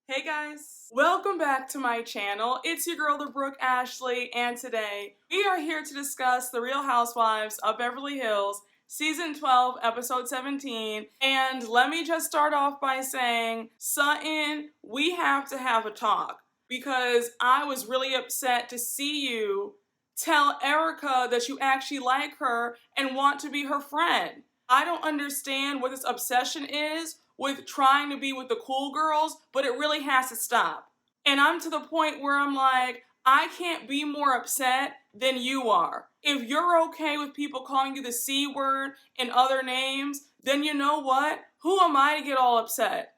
Hey guys, welcome back to my channel. It's your girl, the Brook Ashley, and today we are here to discuss The Real Housewives of Beverly Hills, Season 12, Episode 17. And let me just start off by saying, Sutton, we have to have a talk because I was really upset to see you tell Erika that you actually like her and want to be her friend. I don't understand what this obsession is with trying to be with the cool girls, but it really has to stop. And I'm to the point where I'm like, I can't be more upset than you are. If you're okay with people calling you the C word and other names, then you know what? Who am I to get all upset?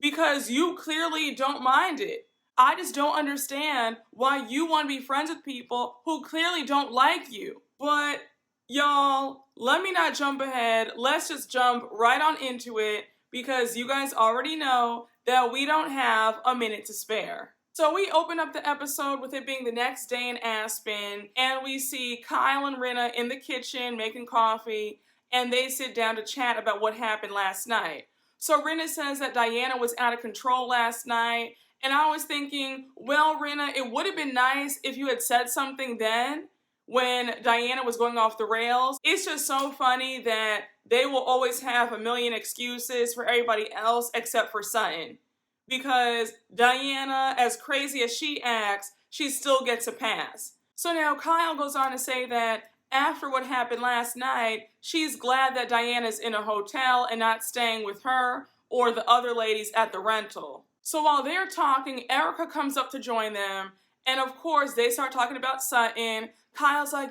Because you clearly don't mind it. I just don't understand why you want to be friends with people who clearly don't like you. But y'all, let me not jump ahead. Let's just jump right on into it, because you guys already know that we don't have a minute to spare. So we open up the episode with it being the next day in Aspen, and we see Kyle and Rinna in the kitchen making coffee, and they sit down to chat about what happened last night. So Rinna says that Diana was out of control last night, and I was thinking, well, Rinna, it would have been nice if you had said something then, when Diana was going off the rails. It's just so funny that they will always have a million excuses for everybody else except for Sutton. Because Diana, as crazy as she acts, she still gets a pass. So now Kyle goes on to say that after what happened last night, she's glad that Diana's in a hotel and not staying with her or the other ladies at the rental. So while they're talking, Erika comes up to join them, and of course they start talking about Sutton. Kyle's like,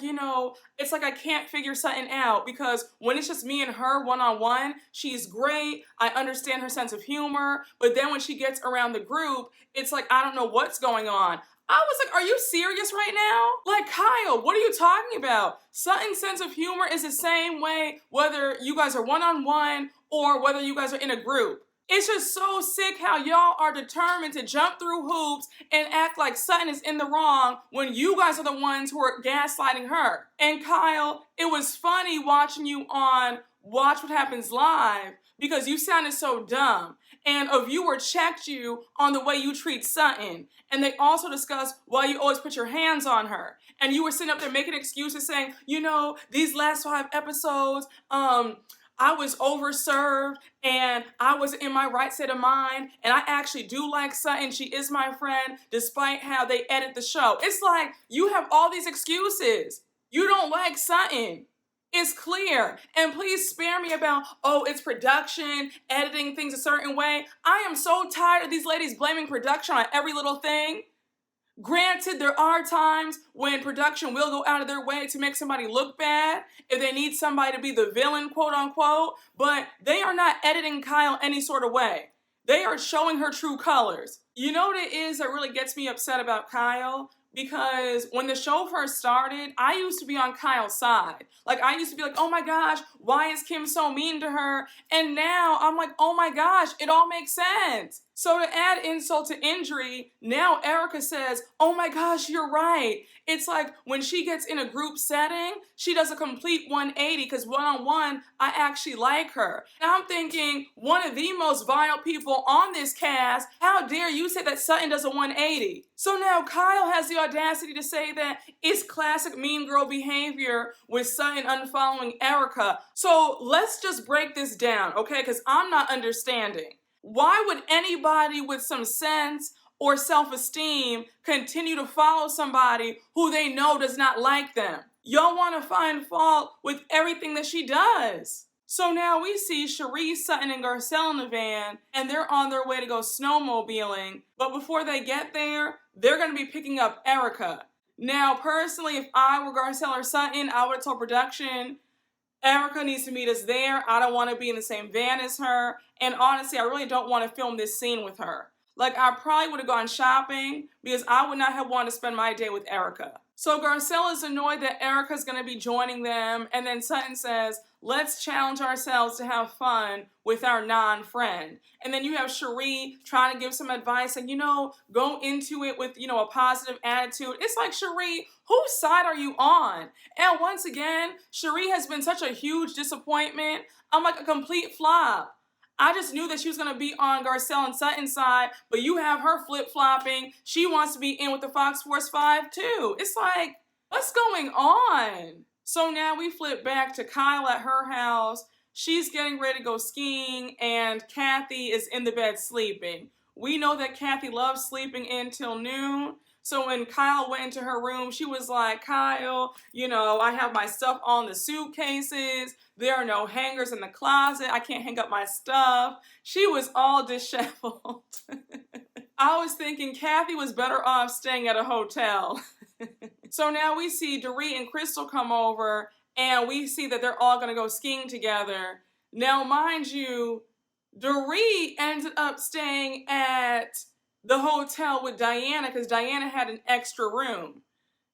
it's like I can't figure Sutton out, because when it's just me and her one-on-one, she's great. I understand her sense of humor. But then when she gets around the group, it's like, I don't know what's going on. I was like, are you serious right now? Like, Kyle, what are you talking about? Sutton's sense of humor is the same way whether you guys are one-on-one or whether you guys are in a group. It's just so sick how y'all are determined to jump through hoops and act like Sutton is in the wrong when you guys are the ones who are gaslighting her. And Kyle, it was funny watching you on Watch What Happens Live, because you sounded so dumb. And a viewer checked you on the way you treat Sutton. And they also discussed why you always put your hands on her. And you were sitting up there making excuses saying, these last 5 episodes, I was overserved and I wasn't in my right state of mind, and I actually do like Sutton. She is my friend despite how they edit the show. It's like you have all these excuses. You don't like Sutton. It's clear. And please spare me about, it's production, editing things a certain way. I am so tired of these ladies blaming production on every little thing. Granted, there are times when production will go out of their way to make somebody look bad if they need somebody to be the villain, quote unquote, but they are not editing Kyle any sort of way. They are showing her true colors. You know what it is that really gets me upset about Kyle? Because when the show first started, I used to be on Kyle's side. Like, I used to be like, oh my gosh, why is Kim so mean to her? And now I'm like, oh my gosh, it all makes sense. So to add insult to injury, now Erika says, oh my gosh, you're right. It's like when she gets in a group setting, she does a complete 180, because one-on-one, I actually like her. And I'm thinking, one of the most vile people on this cast, how dare you say that Sutton does a 180? So now Kyle has the audacity to say that it's classic mean girl behavior with Sutton unfollowing Erika. So let's just break this down, okay? Because I'm not understanding. Why would anybody with some sense or self-esteem continue to follow somebody who they know does not like them? Y'all want to find fault with everything that she does. So now we see Cherie, Sutton, and Garcelle in the van, and they're on their way to go snowmobiling. But before they get there, they're going to be picking up Erika. Now, personally, if I were Garcelle or Sutton, I would have told production, Erika needs to meet us there. I don't want to be in the same van as her. And honestly, I really don't want to film this scene with her. Like, I probably would have gone shopping, because I would not have wanted to spend my day with Erika. So Garcelle is annoyed that Erika's going to be joining them. And then Sutton says, let's challenge ourselves to have fun with our non-friend. And then you have Cherie trying to give some advice and, go into it with, a positive attitude. It's like, Cherie, whose side are you on? And once again, Cherie has been such a huge disappointment. I'm like a complete flop. I just knew that she was going to be on Garcelle and Sutton's side, but you have her flip-flopping. She wants to be in with the Fox Force 5 too. It's like, what's going on? So now we flip back to Kyle at her house. She's getting ready to go skiing, and Kathy is in the bed sleeping. We know that Kathy loves sleeping until noon. So when Kyle went into her room, she was like, Kyle, you know, I have my stuff on the suitcases. There are no hangers in the closet. I can't hang up my stuff. She was all disheveled. I was thinking Kathy was better off staying at a hotel. So now we see Dorit and Crystal come over, and we see that they're all going to go skiing together. Now, mind you, Dorit ended up staying at the hotel with Diana because Diana had an extra room.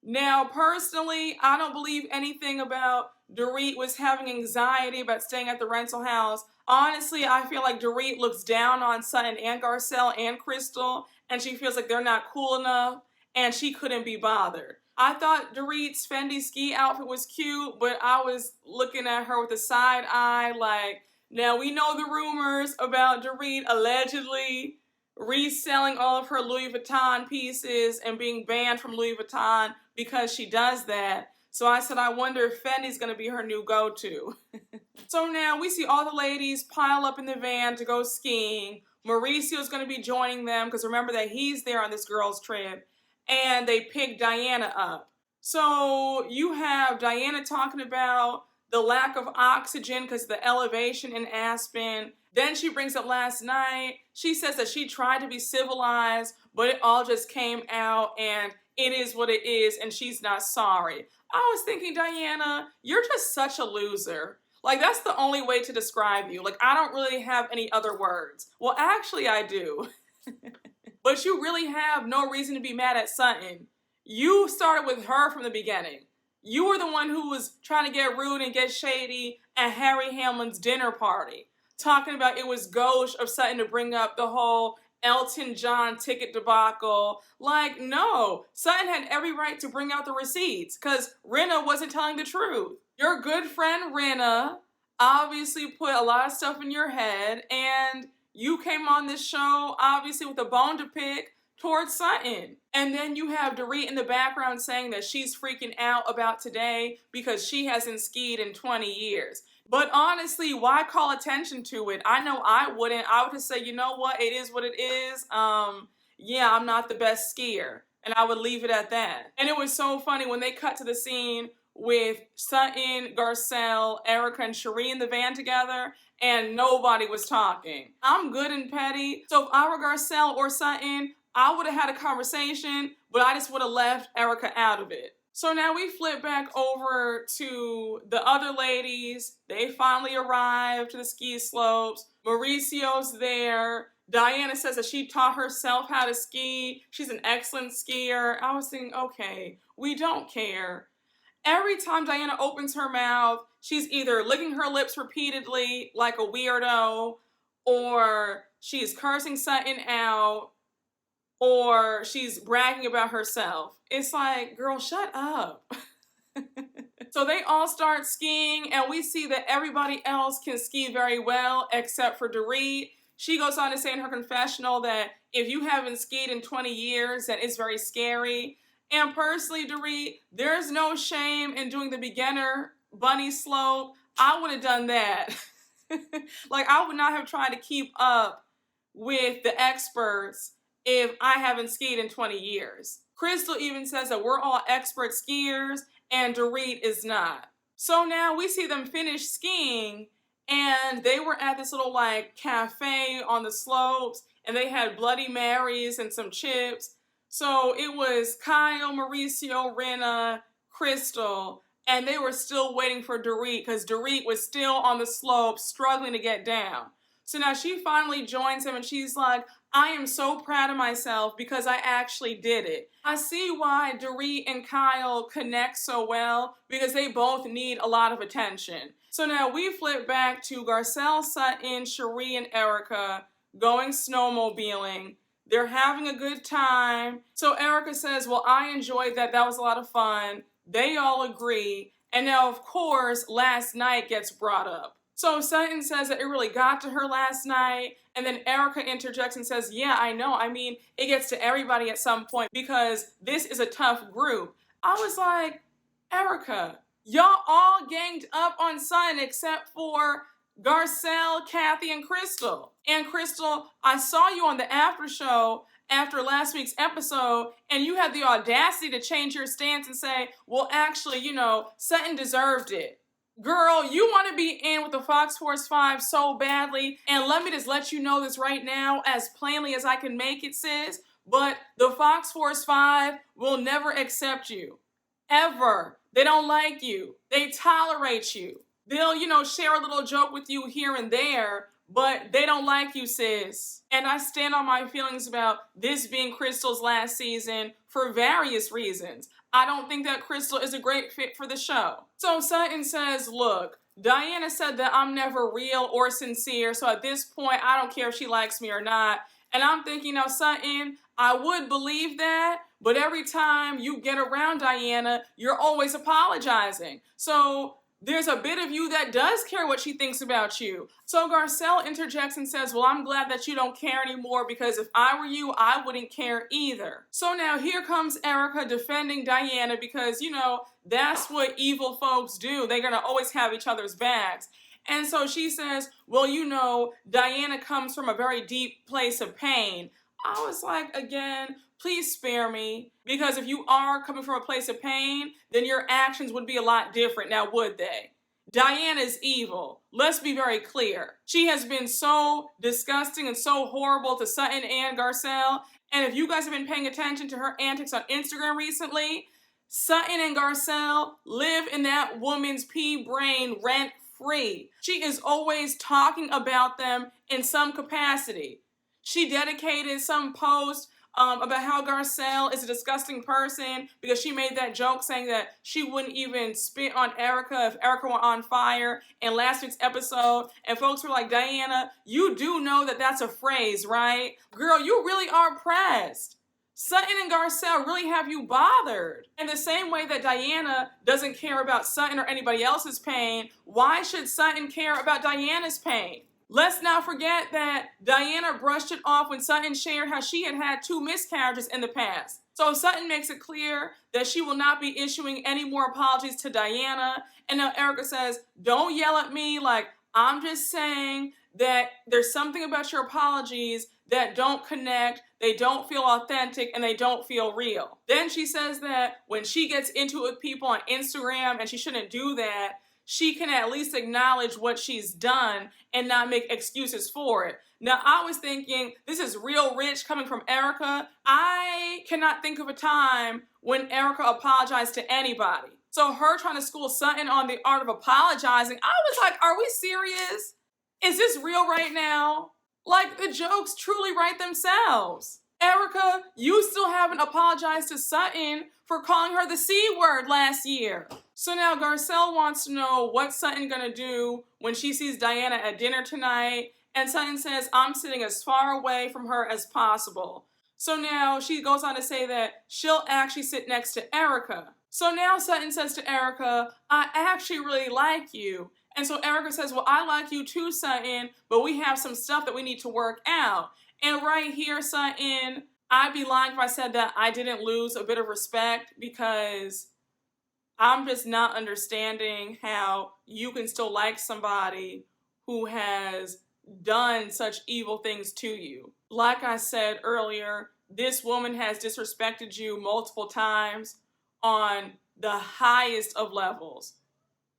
Now, personally, I don't believe anything about Dorit was having anxiety about staying at the rental house. Honestly, I feel like Dorit looks down on Sutton and Garcelle and Crystal, and she feels like they're not cool enough, and she couldn't be bothered. I thought Dorit's Fendi ski outfit was cute, but I was looking at her with a side eye like, now we know the rumors about Dorit allegedly reselling all of her Louis Vuitton pieces and being banned from Louis Vuitton because she does that. So I said, I wonder if Fendi's going to be her new go-to. So now we see all the ladies pile up in the van to go skiing. Mauricio's going to be joining them because remember that he's there on this girls' trip. And they pick Diana up. So you have Diana talking about the lack of oxygen because of the elevation in Aspen. Then she brings up last night. She says that she tried to be civilized, but it all just came out and it is what it is and she's not sorry. I was thinking, Diana, you're just such a loser. Like, that's the only way to describe you. Like, I don't really have any other words. Well, actually, I do. But you really have no reason to be mad at Sutton. You started with her from the beginning. You were the one who was trying to get rude and get shady at Harry Hamlin's dinner party. Talking about it was gauche of Sutton to bring up the whole Elton John ticket debacle. Like, no. Sutton had every right to bring out the receipts because Rinna wasn't telling the truth. Your good friend Rinna obviously put a lot of stuff in your head, and you came on this show obviously with a bone to pick towards Sutton. And then you have Dorit in the background saying that she's freaking out about today because she hasn't skied in 20 years. But honestly, why call attention to it? I know I wouldn't. I would just say, you know what? It is what it is. Yeah, I'm not the best skier. And I would leave it at that. And it was so funny when they cut to the scene with Sutton, Garcelle, Erika, and Cherie in the van together, and nobody was talking. I'm good and petty. So if I were Garcelle or Sutton, I would have had a conversation, but I just would have left Erika out of it. So now we flip back over to the other ladies. They finally arrived to the ski slopes. Mauricio's there. Diana says that she taught herself how to ski. She's an excellent skier. I was thinking, okay, we don't care. Every time Diana opens her mouth, she's either licking her lips repeatedly like a weirdo, or she's cursing Sutton out, or she's bragging about herself. It's like, girl, shut up. So they all start skiing, and we see that everybody else can ski very well except for Dorit. She goes on to say in her confessional that if you haven't skied in 20 years, then it's very scary. And personally, Dorit, there's no shame in doing the beginner bunny slope. I would have done that. Like, I would not have tried to keep up with the experts if I haven't skied in 20 years. Crystal even says that we're all expert skiers and Dorit is not. So now we see them finish skiing, and they were at this little like cafe on the slopes, and they had Bloody Marys and some chips. So it was Kyle, Mauricio, Rinna, Crystal, and they were still waiting for Dorit because Dorit was still on the slope struggling to get down. So now she finally joins him and she's like, I am so proud of myself because I actually did it. I see why Dorit and Kyle connect so well because they both need a lot of attention. So now we flip back to Garcelle, Sutton, Cherie, and Erika going snowmobiling. They're having a good time. So Erika says, well, I enjoyed that. That was a lot of fun. They all agree. And now, of course, last night gets brought up. So Sutton says that it really got to her last night, and then Erika interjects and says, yeah, I know. I mean, it gets to everybody at some point because this is a tough group. I was like, Erika, y'all all ganged up on Sutton except for Garcelle, Kathy, and Crystal. And Crystal, I saw you on the after show after last week's episode, and you had the audacity to change your stance and say, well, actually, Sutton deserved it. Girl, you want to be in with the Fox Force 5 so badly, and let me just let you know this right now as plainly as I can make it, sis, but the Fox Force 5 will never accept you. Ever. They don't like you. They tolerate you. They'll, share a little joke with you here and there, but they don't like you, sis. And I stand on my feelings about this being Crystal's last season for various reasons. I don't think that Crystal is a great fit for the show. So Sutton says, look, Diana said that I'm never real or sincere, so at this point, I don't care if she likes me or not. And I'm thinking, now, Sutton, I would believe that, but every time you get around Diana, you're always apologizing. So there's a bit of you that does care what she thinks about you. So Garcelle interjects and says, well, I'm glad that you don't care anymore because if I were you, I wouldn't care either. So now here comes Erika defending Diana because, that's what evil folks do. They're going to always have each other's backs. And so she says, well, Diana comes from a very deep place of pain. I was like, again, please spare me, because if you are coming from a place of pain, then your actions would be a lot different, now would they? Diana's evil. Let's be very clear. She has been so disgusting and so horrible to Sutton and Garcelle, and if you guys have been paying attention to her antics on Instagram recently, Sutton and Garcelle live in that woman's pea brain rent-free. She is always talking about them in some capacity. She dedicated some post about how Garcelle is a disgusting person because she made that joke saying that she wouldn't even spit on Erika if Erika were on fire in last week's episode. And folks were like, Diana, you do know that that's a phrase, right? Girl, you really are pressed. Sutton and Garcelle really have you bothered. In the same way that Diana doesn't care about Sutton or anybody else's pain, why should Sutton care about Diana's pain? Let's not forget that Diana brushed it off when Sutton shared how she had had 2 miscarriages in the past. So Sutton makes it clear that she will not be issuing any more apologies to Diana. And now Erika says, don't yell at me, like, I'm just saying that there's something about your apologies that don't connect, they don't feel authentic, and they don't feel real. Then she says that when she gets into it with people on Instagram, and she shouldn't do that, she can at least acknowledge what she's done and not make excuses for it. Now, I was thinking, this is real rich coming from Erika. I cannot think of a time when Erika apologized to anybody. So her trying to school Sutton on the art of apologizing, I was like, are we serious? Is this real right now? Like, the jokes truly write themselves. Erika, you still haven't apologized to Sutton for calling her the C word last year. So now Garcelle wants to know what Sutton gonna do when she sees Diana at dinner tonight, and Sutton says, I'm sitting as far away from her as possible. So now she goes on to say that she'll actually sit next to Erika. So now Sutton says to Erika, I actually really like you. And so Erika says, well, I like you too, Sutton, but we have some stuff that we need to work out. And right here, Sutton, I'd be lying if I said that I didn't lose a bit of respect, because I'm just not understanding how you can still like somebody who has done such evil things to you. Like I said earlier, this woman has disrespected you multiple times on the highest of levels.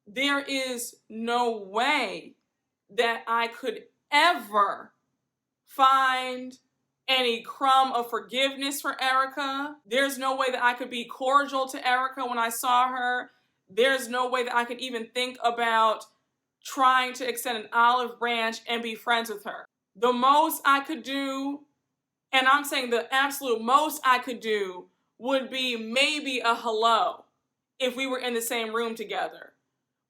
There is no way that I could ever find any crumb of forgiveness for Erika. There's no way that I could be cordial to Erika when I saw her. There's no way that I could even think about trying to extend an olive branch and be friends with her. The most I could do, and I'm saying the absolute most I could do, would be maybe a hello if we were in the same room together.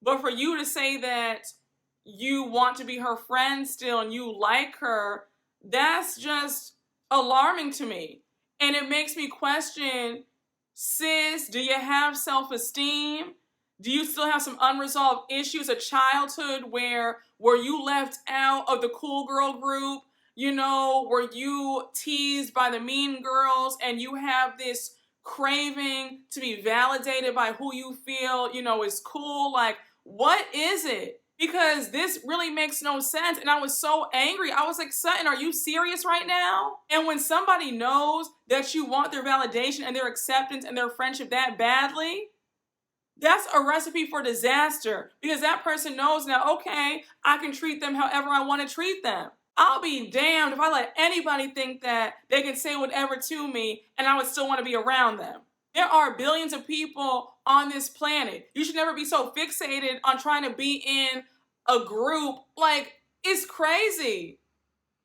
But for you to say that you want to be her friend still and you like her, that's just alarming to me. And it makes me question, sis, do you have self-esteem? Do you still have some unresolved issues of childhood where were you left out of the cool girl group? You know, were you teased by the mean girls and you have this craving to be validated by who you feel, you know, is cool? Like, what is it? Because this really makes no sense. And I was so angry. I was like, Sutton, are you serious right now? And when somebody knows that you want their validation and their acceptance and their friendship that badly, that's a recipe for disaster, because that person knows now, okay, I can treat them however I want to treat them. I'll be damned if I let anybody think that they can say whatever to me and I would still want to be around them. There are billions of people on this planet. You should never be so fixated on trying to be in a group. Like, it's crazy.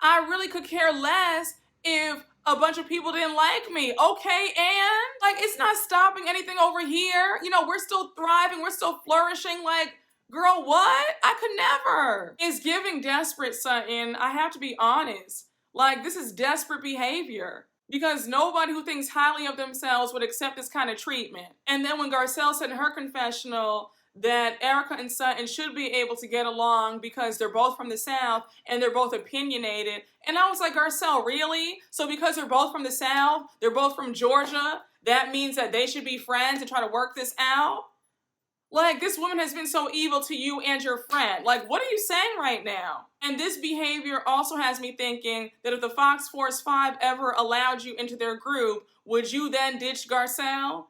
I really could care less if a bunch of people didn't like me. Okay, and like, it's not stopping anything over here. You know, we're still thriving. We're still flourishing. Like, girl, what? I could never. It's giving desperate, Sutton. I have to be honest. Like, this is desperate behavior. Because nobody who thinks highly of themselves would accept this kind of treatment. And then when Garcelle said in her confessional that Erika and Sutton should be able to get along because they're both from the South and they're both opinionated. And I was like, Garcelle, really? So because they're both from the South, they're both from Georgia, that means that they should be friends and try to work this out? Like, this woman has been so evil to you and your friend. Like, what are you saying right now? And this behavior also has me thinking that if the Fox Force 5 ever allowed you into their group, would you then ditch Garcelle?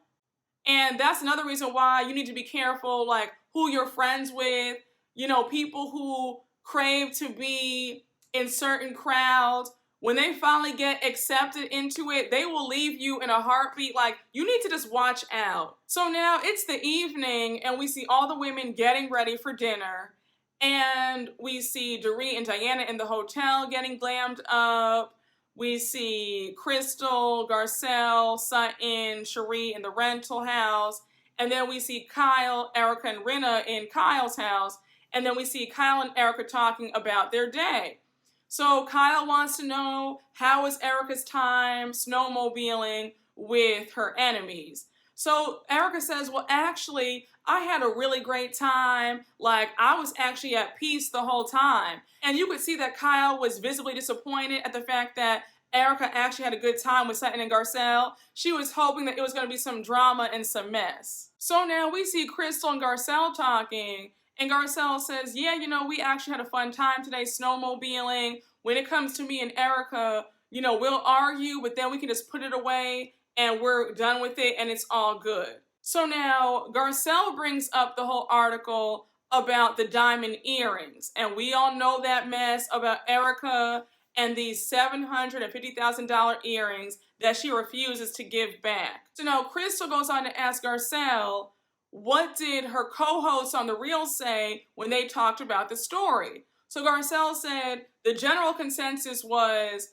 And that's another reason why you need to be careful, like, who you're friends with. You know, people who crave to be in certain crowds, when they finally get accepted into it, they will leave you in a heartbeat. Like, you need to just watch out. So now it's the evening and we see all the women getting ready for dinner. And we see Dorit and Diana in the hotel getting glammed up. We see Crystal, Garcelle, Sutton, Cherie in the rental house. And then we see Kyle, Erika, and Rinna in Kyle's house. And then we see Kyle and Erika talking about their day. So Kyle wants to know, how was Erika's time snowmobiling with her enemies? So Erika says, well, actually, I had a really great time. Like, I was actually at peace the whole time. And you could see that Kyle was visibly disappointed at the fact that Erika actually had a good time with Sutton and Garcelle. She was hoping that it was going to be some drama and some mess. So now we see Crystal and Garcelle talking. And Garcelle says, yeah, you know, we actually had a fun time today snowmobiling. When it comes to me and Erika, you know, we'll argue, but then we can just put it away and we're done with it and it's all good. So now Garcelle brings up the whole article about the diamond earrings. And we all know that mess about Erika and these $750,000 earrings that she refuses to give back. So now Crystal goes on to ask Garcelle, what did her co-hosts on The Real say when they talked about the story? So Garcelle said the general consensus was,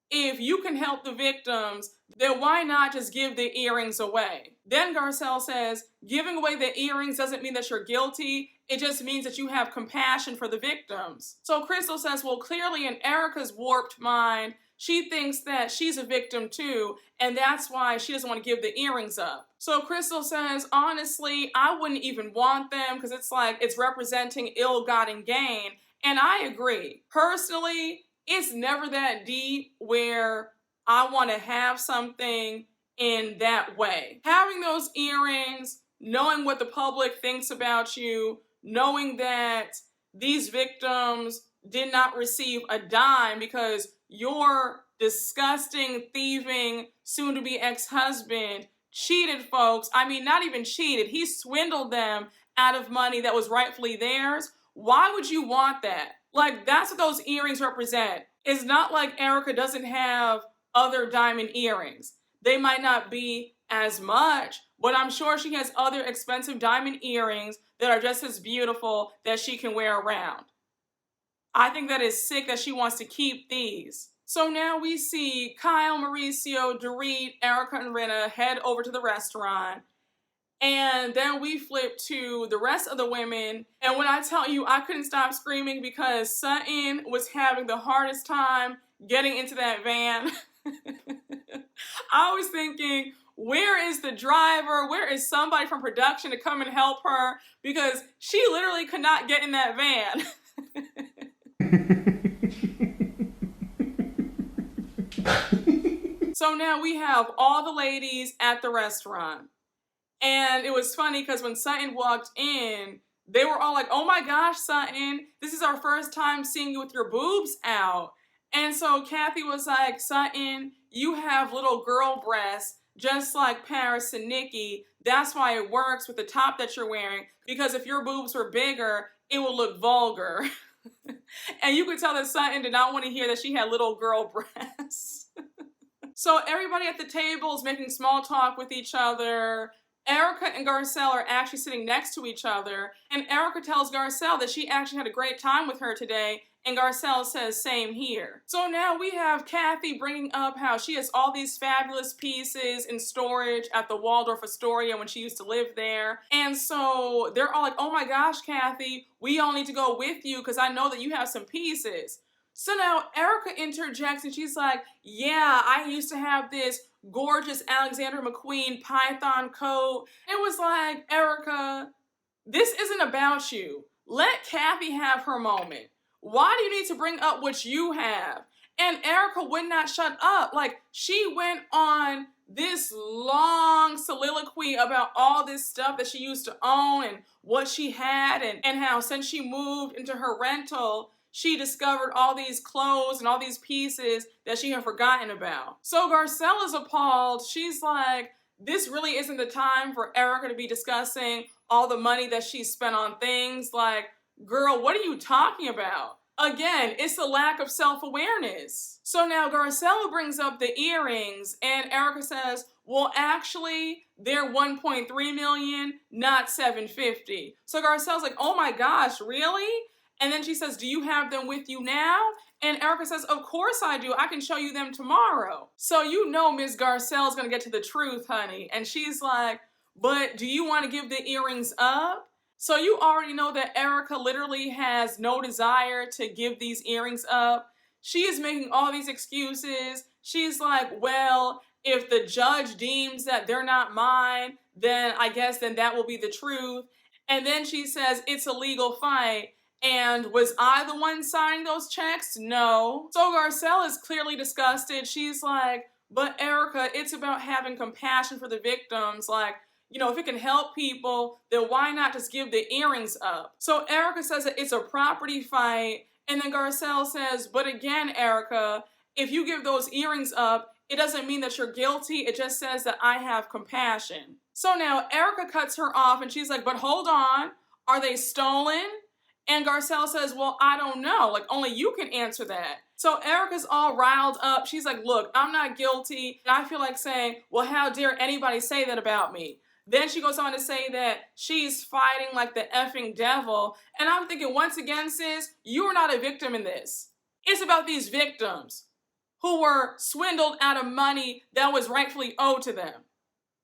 if you can help the victims, then why not just give the earrings away? Then Garcelle says, giving away the earrings doesn't mean that you're guilty. It just means that you have compassion for the victims. So Crystal says, well, clearly in Erika's warped mind, she thinks that she's a victim too, and that's why she doesn't want to give the earrings up. So Crystal says, honestly, I wouldn't even want them because it's like it's representing ill-gotten gain. And I agree. Personally, it's never that deep where I want to have something in that way. Having those earrings, knowing what the public thinks about you, knowing that these victims did not receive a dime because your disgusting, thieving, soon-to-be ex-husband cheated folks. I mean, not even cheated. He swindled them out of money that was rightfully theirs. Why would you want that? Like, that's what those earrings represent. It's not like Erika doesn't have other diamond earrings. They might not be as much, but I'm sure she has other expensive diamond earrings that are just as beautiful that she can wear around. I think that is sick that she wants to keep these. So now we see Kyle, Mauricio, Dorit, Erika, and Rinna head over to the restaurant. And then we flip to the rest of the women. And when I tell you, I couldn't stop screaming because Sutton was having the hardest time getting into that van. I was thinking, where is the driver? Where is somebody from production to come and help her? Because she literally could not get in that van. So now we have all the ladies at the restaurant. And it was funny because when Sutton walked in, they were all like, oh my gosh, Sutton, this is our first time seeing you with your boobs out. And so Kathy was like, Sutton, you have little girl breasts, just like Paris and Nikki. That's why it works with the top that you're wearing, because if your boobs were bigger, it would look vulgar. And you could tell that Sutton did not want to hear that she had little girl breasts. So everybody at the table is making small talk with each other. Erika and Garcelle are actually sitting next to each other, and Erika tells Garcelle that she actually had a great time with her today, and Garcelle says same here. So now we have Kathy bringing up how she has all these fabulous pieces in storage at the Waldorf Astoria when she used to live there, and so they're all like, oh my gosh, Kathy, we all need to go with you because I know that you have some pieces. So now Erika interjects and she's like, yeah, I used to have this gorgeous Alexander McQueen python coat. It was like, Erika, this isn't about you. Let Kathy have her moment. Why do you need to bring up what you have? And Erika would not shut up. Like, she went on this long soliloquy about all this stuff that she used to own and what she had and how since she moved into her rental, she discovered all these clothes and all these pieces that she had forgotten about. So Garcelle is appalled. She's like, this really isn't the time for Erika to be discussing all the money that she spent on things. Like, girl, what are you talking about? Again, it's the lack of self-awareness. So now Garcelle brings up the earrings and Erika says, well, actually, they're 1.3 million, not 750. So Garcelle's like, oh my gosh, really? And then she says, do you have them with you now? And Erika says, of course I do. I can show you them tomorrow. So you know Ms. Garcelle's gonna get to the truth, honey. And she's like, but do you want to give the earrings up? So you already know that Erika literally has no desire to give these earrings up. She is making all these excuses. She's like, well, if the judge deems that they're not mine, then I guess then that will be the truth. And then she says, it's a legal fight. And was I the one signing those checks? No. So Garcelle is clearly disgusted. She's like, but Erika, it's about having compassion for the victims. Like, you know, if it can help people, then why not just give the earrings up? So Erika says that it's a property fight. And then Garcelle says, but again, Erika, if you give those earrings up, it doesn't mean that you're guilty. It just says that I have compassion. So now Erika cuts her off and she's like, but hold on, are they stolen? And Garcelle says, well, I don't know. Like, only you can answer that. So Erika's all riled up. She's like, look, I'm not guilty. And I feel like saying, well, how dare anybody say that about me? Then she goes on to say that she's fighting like the effing devil. And I'm thinking, once again, sis, you are not a victim in this. It's about these victims who were swindled out of money that was rightfully owed to them.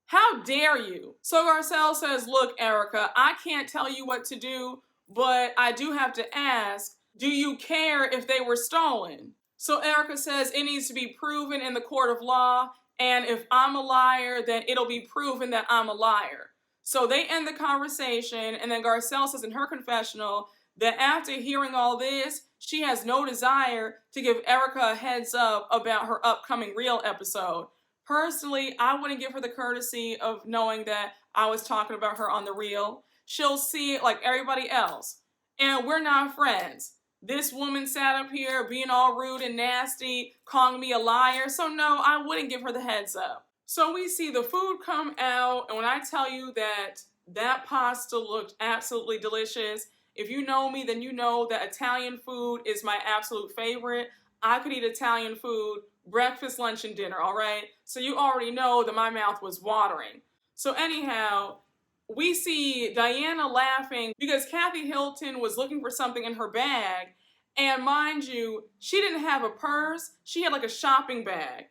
How dare you? So Garcelle says, look, Erika, I can't tell you what to do, but I do have to ask, do you care if they were stolen? So Erika says it needs to be proven in the court of law, and if I'm a liar, then it'll be proven that I'm a liar. So they end the conversation, and then Garcelle says in her confessional that after hearing all this, she has no desire to give Erika a heads up about her upcoming Real episode. Personally, I wouldn't give her the courtesy of knowing that I was talking about her on the Real. She'll see it like everybody else. And we're not friends. This woman sat up here being all rude and nasty, calling me a liar. So no, I wouldn't give her the heads up. So we see the food come out. And when I tell you that that pasta looked absolutely delicious, if you know me, then you know that Italian food is my absolute favorite. I could eat Italian food, breakfast, lunch, and dinner, all right? So you already know that my mouth was watering. So anyhow, we see Diana laughing because Kathy Hilton was looking for something in her bag. And mind you, she didn't have a purse. She had like a shopping bag.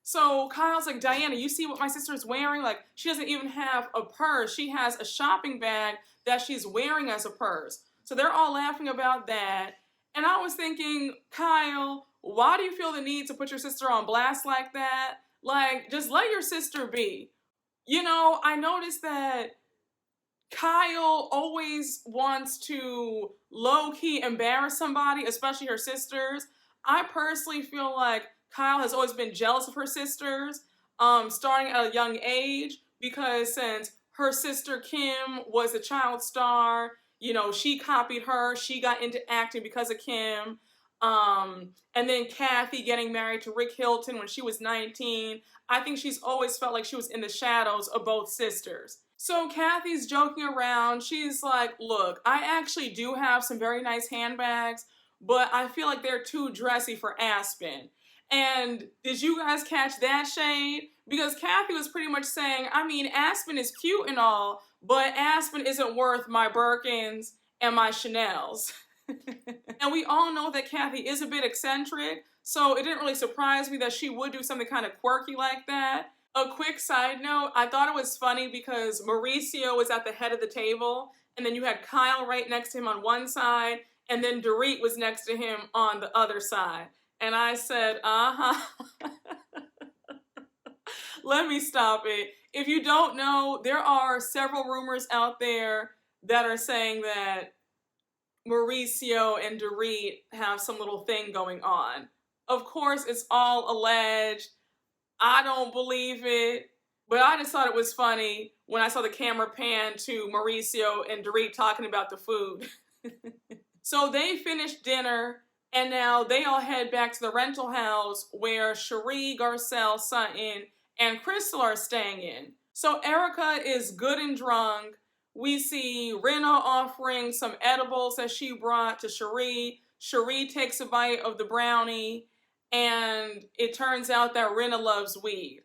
So Kyle's like, Diana, you see what my sister's wearing? Like, she doesn't even have a purse. She has a shopping bag that she's wearing as a purse. So they're all laughing about that. And I was thinking, Kyle, why do you feel the need to put your sister on blast like that? Like, just let your sister be. You know, I noticed that Kyle always wants to low-key embarrass somebody, especially her sisters. I personally feel like Kyle has always been jealous of her sisters, starting at a young age, because since her sister Kim was a child star, you know, she copied her, she got into acting because of Kim. And then Kathy getting married to Rick Hilton when she was 19. I think she's always felt like she was in the shadows of both sisters. So Kathy's joking around. She's like, look, I actually do have some very nice handbags, but I feel like they're too dressy for Aspen. And did you guys catch that shade? Because Kathy was pretty much saying, I mean, Aspen is cute and all, but Aspen isn't worth my Birkins and my Chanels. And we all know that Kathy is a bit eccentric, so it didn't really surprise me that she would do something kind of quirky like that. A quick side note, I thought it was funny because Mauricio was at the head of the table, and then you had Kyle right next to him on one side, and then Dorit was next to him on the other side. And I said, uh-huh. Let me stop it. If you don't know, there are several rumors out there that are saying that Mauricio and Dorit have some little thing going on. Of course, it's all alleged. I don't believe it, but I just thought it was funny when I saw the camera pan to Mauricio and Dorit talking about the food. So they finished dinner, and now they all head back to the rental house where Cherie, Garcelle, Sutton, and Crystal are staying in. So Erika is good and drunk. We see Rinna offering some edibles that she brought to Cherie. Cherie takes a bite of the brownie, and it turns out that Rinna loves weed.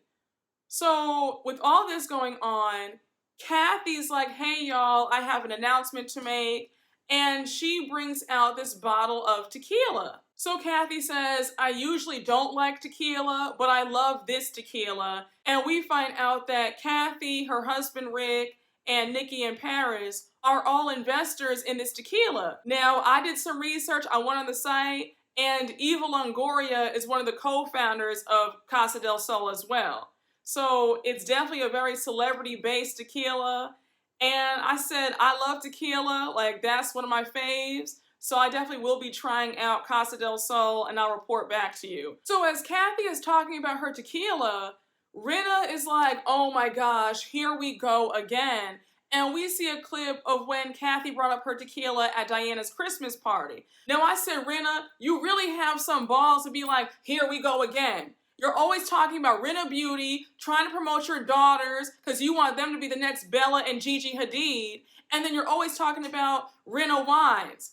So with all this going on, Kathy's like, hey y'all, I have an announcement to make. And she brings out this bottle of tequila. So Kathy says, I usually don't like tequila, but I love this tequila. And we find out that Kathy, her husband Rick, and Nikki and Paris are all investors in this tequila. Now, I did some research. I went on the site, and Eva Longoria is one of the co-founders of Casa del Sol as well. So it's definitely a very celebrity-based tequila. And I said, I love tequila. Like, that's one of my faves. So I definitely will be trying out Casa del Sol, and I'll report back to you. So as Kathy is talking about her tequila, Rinna is like, oh my gosh, here we go again. And we see a clip of when Kathy brought up her tequila at Diana's Christmas party. Now I said, Rinna, you really have some balls to be like, here we go again. You're always talking about Rinna Beauty, trying to promote your daughters because you want them to be the next Bella and Gigi Hadid. And then you're always talking about Rinna Wines.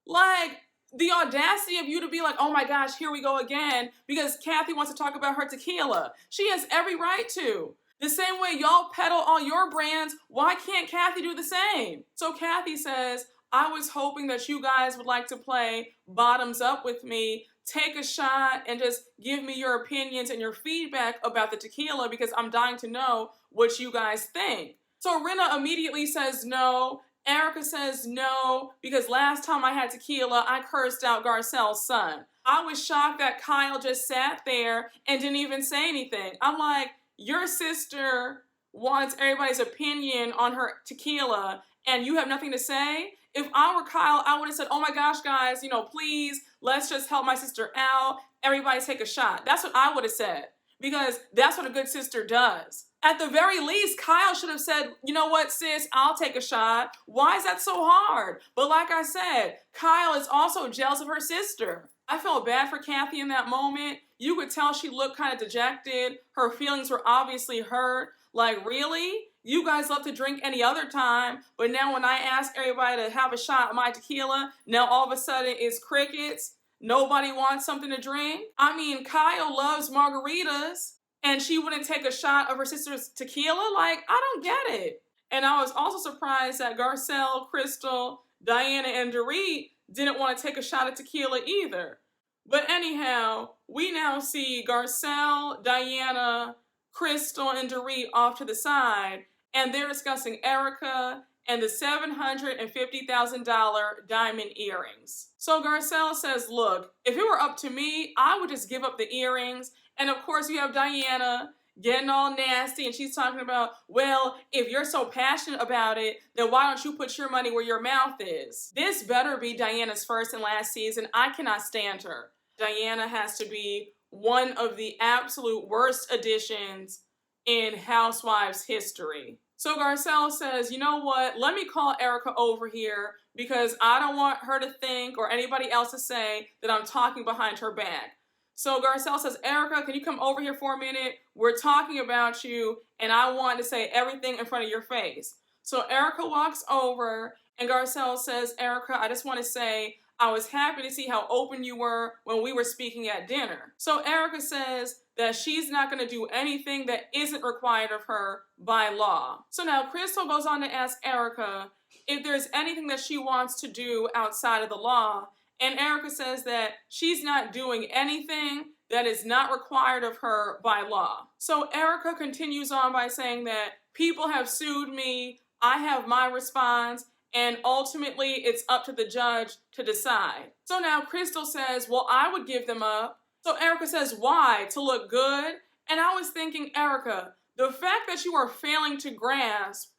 Like, the audacity of you to be like, oh my gosh, here we go again, because Kathy wants to talk about her tequila. She has every right to. The same way y'all peddle all your brands, why can't Kathy do the same? So Kathy says, I was hoping that you guys would like to play bottoms up with me, take a shot, and just give me your opinions and your feedback about the tequila, because I'm dying to know what you guys think. So Rinna immediately says no. Erika says no, because last time I had tequila, I cursed out Garcelle's son. I was shocked that Kyle just sat there and didn't even say anything. I'm like, your sister wants everybody's opinion on her tequila, and you have nothing to say? If I were Kyle, I would have said, oh my gosh, guys, please, let's just help my sister out. Everybody take a shot. That's what I would have said, because that's what a good sister does. At the very least, Kyle should have said, you know what, sis, I'll take a shot. Why is that so hard? But like I said, Kyle is also jealous of her sister. I felt bad for Kathy in that moment. You could tell she looked kind of dejected. Her feelings were obviously hurt. Like, really? You guys love to drink any other time, but now when I ask everybody to have a shot of my tequila, now all of a sudden it's crickets. Nobody wants something to drink. I mean, Kyle loves margaritas, and she wouldn't take a shot of her sister's tequila? Like, I don't get it. And I was also surprised that Garcelle, Crystal, Diana, and Dorit didn't want to take a shot of tequila either. But anyhow, we now see Garcelle, Diana, Crystal, and Dorit off to the side, and they're discussing Erika and the $750,000 diamond earrings. So Garcelle says, look, if it were up to me, I would just give up the earrings. And of course, you have Diana getting all nasty, and she's talking about, well, if you're so passionate about it, then why don't you put your money where your mouth is? This better be Diana's first and last season. I cannot stand her. Diana has to be one of the absolute worst additions in Housewives history. So Garcelle says, you know what, let me call Erika over here because I don't want her to think or anybody else to say that I'm talking behind her back. So Garcelle says, Erika, can you come over here for a minute? We're talking about you and I want to say everything in front of your face. So Erika walks over and Garcelle says, Erika, I just want to say I was happy to see how open you were when we were speaking at dinner. So Erika says that she's not going to do anything that isn't required of her by law. So now Crystal goes on to ask Erika if there's anything that she wants to do outside of the law. And Erika says that she's not doing anything that is not required of her by law. So Erika continues on by saying that people have sued me, I have my response, and ultimately it's up to the judge to decide. So now Crystal says, well, I would give them up. So Erika says, why? To look good? And I was thinking, Erika, the fact that you are failing to grasp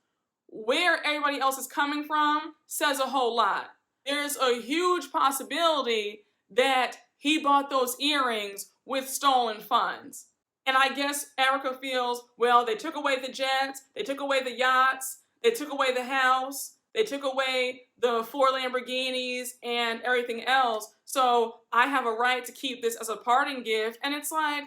where everybody else is coming from says a whole lot. There's a huge possibility that he bought those earrings with stolen funds. And I guess Erika feels, well, they took away the jets, they took away the yachts, they took away the house, they took away the 4 Lamborghinis and everything else. So I have a right to keep this as a parting gift. And it's like,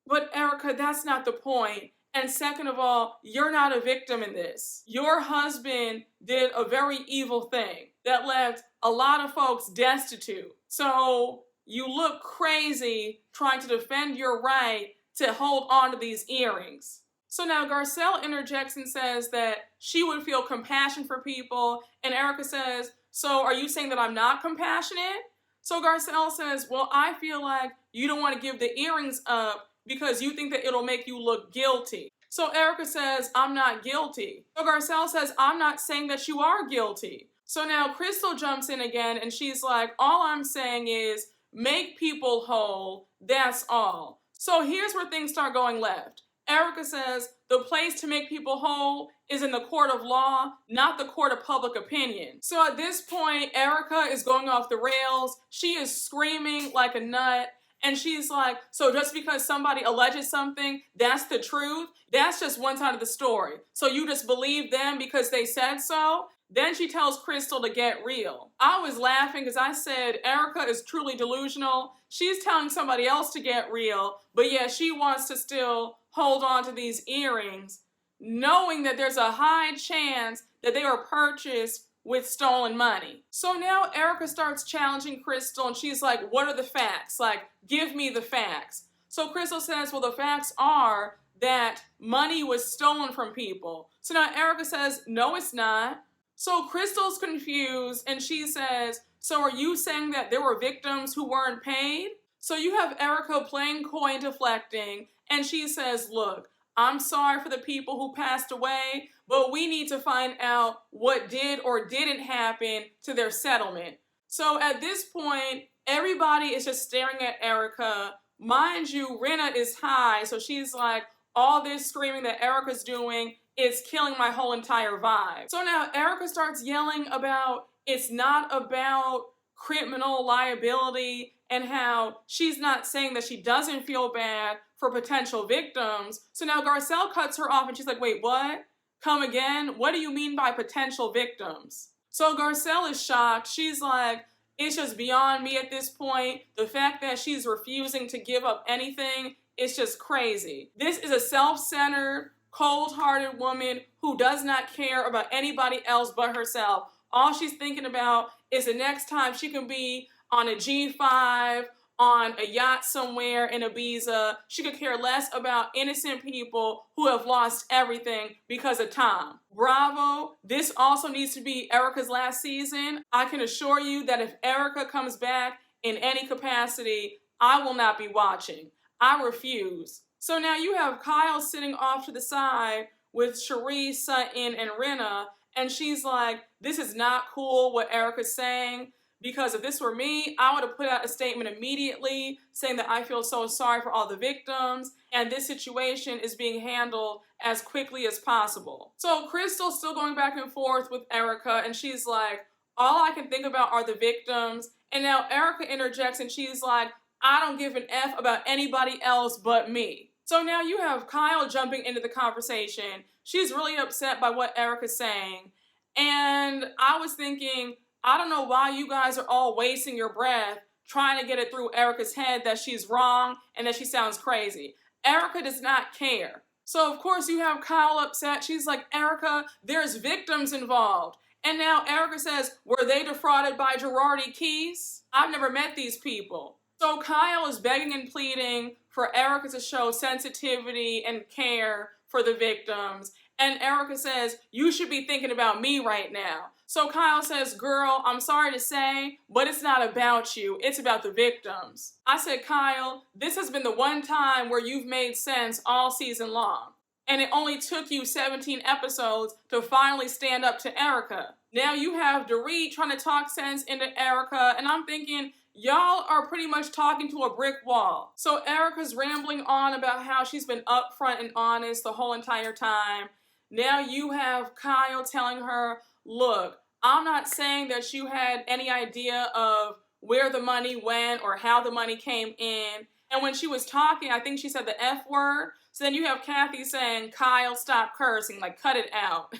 but Erika, that's not the point. And second of all, you're not a victim in this. Your husband did a very evil thing that left a lot of folks destitute. So you look crazy trying to defend your right to hold on to these earrings. So now Garcelle interjects and says that she would feel compassion for people. And Erika says, so are you saying that I'm not compassionate? So Garcelle says, well, I feel like you don't want to give the earrings up because you think that it'll make you look guilty. So Erika says, I'm not guilty. So Garcelle says, I'm not saying that you are guilty. So now Crystal jumps in again and she's like, all I'm saying is make people whole, that's all. So here's where things start going left. Erika says the place to make people whole is in the court of law, not the court of public opinion. So at this point, Erika is going off the rails. She is screaming like a nut. And she's like, so just because somebody alleges something, that's the truth? That's just one side of the story. So you just believe them because they said so? Then she tells Crystal to get real. I was laughing because I said, Erika is truly delusional. She's telling somebody else to get real, but yet she wants to still hold on to these earrings, knowing that there's a high chance that they were purchased with stolen money. So now Erika starts challenging Crystal and she's like, what are the facts? Like, give me the facts. So Crystal says, well, the facts are that money was stolen from people. So now Erika says, no, it's not. So Crystal's confused and she says, so are you saying that there were victims who weren't paid? So you have Erika playing coy and deflecting and she says, look, I'm sorry for the people who passed away, but we need to find out what did or didn't happen to their settlement. So at this point, everybody is just staring at Erika. Mind you, Rinna is high, so she's like, all this screaming that Erika's doing is killing my whole entire vibe. So now Erika starts yelling about it's not about criminal liability and how she's not saying that she doesn't feel bad for potential victims. So now Garcelle cuts her off and she's like, wait, what? Come again? What do you mean by potential victims? So Garcelle is shocked. She's like, it's just beyond me at this point. The fact that she's refusing to give up anything is just crazy. This is a self-centered, cold-hearted woman who does not care about anybody else but herself. All she's thinking about is the next time she can be on a G5, on a yacht somewhere in Ibiza. She could care less about innocent people who have lost everything because of Tom. Bravo. This also needs to be Erika's last season. I can assure you that if Erika comes back in any capacity, I will not be watching. I refuse. So now you have Kyle sitting off to the side with Cherie, Sutton, and Rinna, and she's like, this is not cool what Erika's saying. Because if this were me, I would have put out a statement immediately saying that I feel so sorry for all the victims and this situation is being handled as quickly as possible. So Crystal's still going back and forth with Erika and she's like, all I can think about are the victims. And now Erika interjects and she's like, I don't give an F about anybody else but me. So now you have Kyle jumping into the conversation. She's really upset by what Erika's saying. And I was thinking, I don't know why you guys are all wasting your breath trying to get it through Erika's head that she's wrong and that she sounds crazy. Erika does not care. So of course you have Kyle upset. She's like, Erika, there's victims involved. And now Erika says, were they defrauded by Girardi Keys? I've never met these people. So Kyle is begging and pleading for Erika to show sensitivity and care for the victims. And Erika says, you should be thinking about me right now. So Kyle says, girl, I'm sorry to say, but it's not about you. It's about the victims. I said, Kyle, this has been the one time where you've made sense all season long. And it only took you 17 episodes to finally stand up to Erika. Now you have Dorit trying to talk sense into Erika, and I'm thinking, y'all are pretty much talking to a brick wall. So Erika's rambling on about how she's been upfront and honest the whole entire time. Now you have Kyle telling her, look, I'm not saying that you had any idea of where the money went or how the money came in. And when she was talking, I think she said the F word. So then you have Kathy saying, Kyle, stop cursing, like cut it out.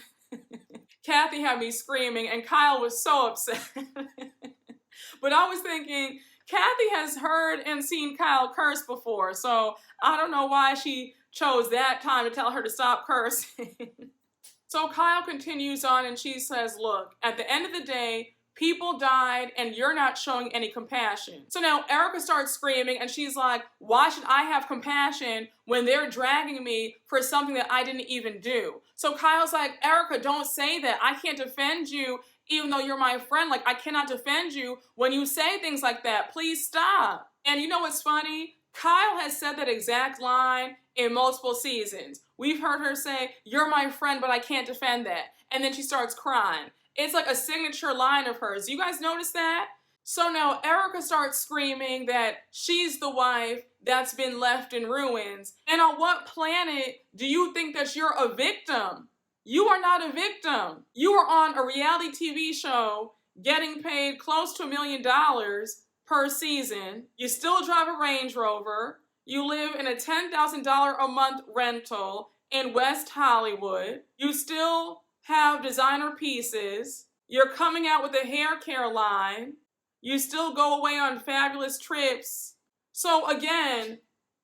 Kathy had me screaming and Kyle was so upset. But I was thinking, Kathy has heard and seen Kyle curse before, so I don't know why she chose that time to tell her to stop cursing. So Kyle continues on and she says, look, at the end of the day, people died and you're not showing any compassion. So now Erika starts screaming and she's like, why should I have compassion when they're dragging me for something that I didn't even do? So Kyle's like, Erika, don't say that. I can't defend you even though you're my friend. Like, I cannot defend you when you say things like that. Please stop. And you know what's funny? Kyle has said that exact line in multiple seasons. We've heard her say, you're my friend, but I can't defend that. And then she starts crying. It's like a signature line of hers. You guys notice that? So now Erika starts screaming that she's the wife that's been left in ruins. And on what planet do you think that you're a victim? You are not a victim. You are on a reality TV show getting paid close to $1 million per season. You still drive a Range Rover. You live in a $10,000 a month rental in West Hollywood. You still have designer pieces. You're coming out with a hair care line. You still go away on fabulous trips. So again,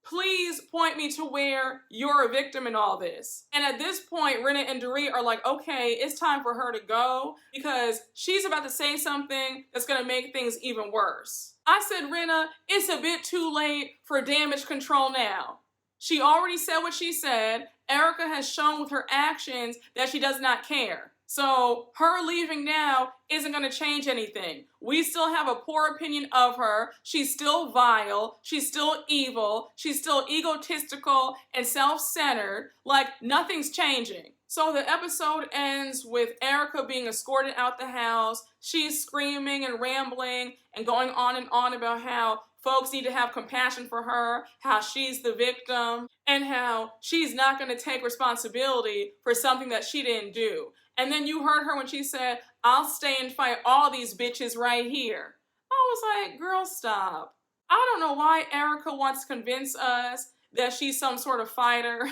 please point me to where you're a victim in all this. And at this point, Rinna and Dorit are like, okay, it's time for her to go because she's about to say something that's gonna make things even worse. I said, Rinna, it's a bit too late for damage control now. She already said what she said. Erika has shown with her actions that she does not care. So her leaving now isn't going to change anything. We still have a poor opinion of her. She's still vile. She's still evil. She's still egotistical and self-centered. Like, nothing's changing. So the episode ends with Erika being escorted out the house. She's screaming and rambling and going on about how folks need to have compassion for her, how she's the victim, and how she's not going to take responsibility for something that she didn't do. And then you heard her when she said, I'll stay and fight all these bitches right here. I was like, girl, stop. I don't know why Erika wants to convince us that she's some sort of fighter.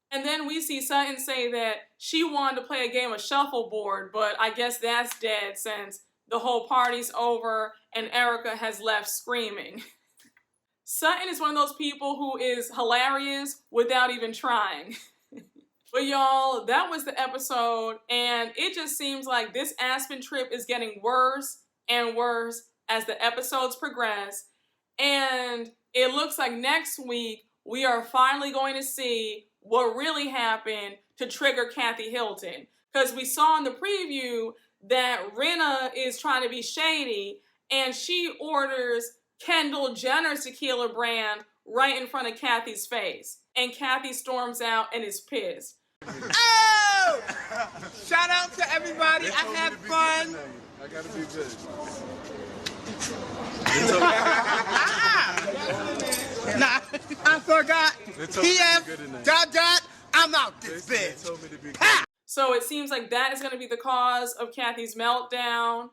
And then we see Sutton say that she wanted to play a game of shuffleboard, but I guess that's dead since the whole party's over and Erika has left screaming. Sutton is one of those people who is hilarious without even trying. But y'all, that was the episode, and it just seems like this Aspen trip is getting worse and worse as the episodes progress. And it looks like next week we are finally going to see what really happened to trigger Kathy Hilton. Because we saw in the preview that Rinna is trying to be shady, and she orders Kendall Jenner's tequila brand right in front of Kathy's face. And Kathy storms out and is pissed. Oh! Shout out to everybody. I had fun. I gotta be good. Nah, I forgot. I'm out this bitch. So it seems like that is going to be the cause of Kathy's meltdown.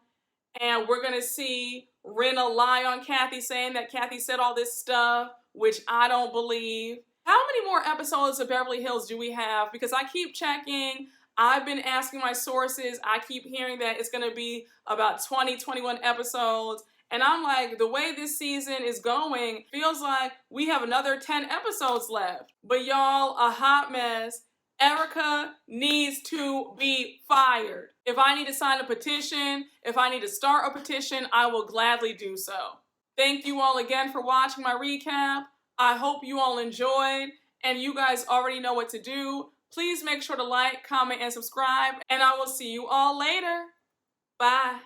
And we're going to see Rinna lie on Kathy, saying that Kathy said all this stuff, which I don't believe. How many more episodes of Beverly Hills do we have? Because I keep checking. I've been asking my sources. I keep hearing that it's going to be about 20, 21 episodes. And I'm like, the way this season is going, feels like we have another 10 episodes left. But y'all, a hot mess. Erika needs to be fired. If I need to sign a petition, if I need to start a petition, I will gladly do so. Thank you all again for watching my recap. I hope you all enjoyed, and you guys already know what to do. Please make sure to like, comment, and subscribe, and I will see you all later. Bye.